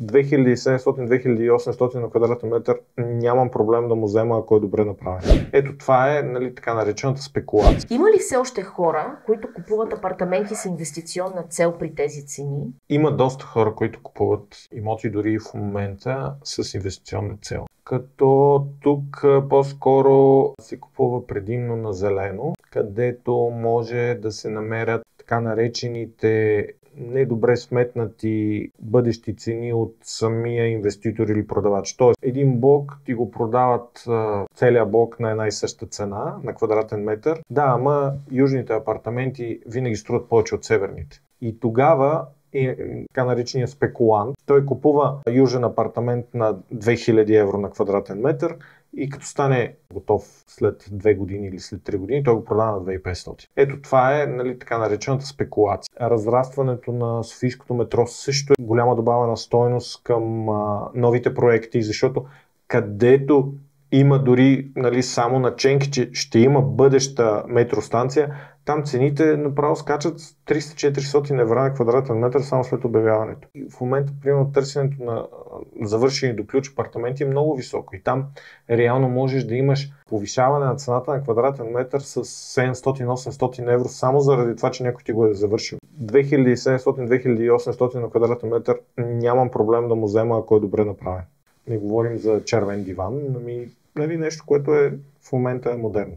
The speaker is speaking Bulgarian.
2700-2800 на квадратен метър нямам проблем да му взема, ако е добре направен. Ето това е, нали, така наречената спекулация. Има ли все още хора, които купуват апартаменти с инвестиционна цел при тези цени? Има доста хора, които купуват имоти дори и в момента с инвестиционна цел. Като тук по-скоро се купува предимно на зелено, където може да се намерят така наречените недобре сметнати бъдещи цени от самия инвеститор или продавач. Тоест, един блок ти го продават целият блок на една и съща цена, на квадратен метър. Да, ама южните апартаменти винаги струват повече от северните. И тогава така наречения спекулант, той купува южен апартамент на 2000 евро на квадратен метър и като стане готов след 2 години или след 3 години, той го продава на 2500. Ето това е, нали, така наречената спекулация. Разрастването на Софийското метро също е голяма добавена стойност към новите проекти, защото където има дори, нали, само наченки, че ще има бъдеща метростанция, там цените направо скачат с 300-400 евро на квадратен метър само след обявяването. И в момента, примерно, търсенето на завършени до ключ апартаменти е много високо и там реално можеш да имаш повишаване на цената на квадратен метър с 700-800 евро само заради това, че някой ти го е завършил. 2700-2800 на квадратен метър нямам проблем да му взема, ако е добре направен. Не говорим за червен диван, ами, нали, нещо, което е в момента е модерно.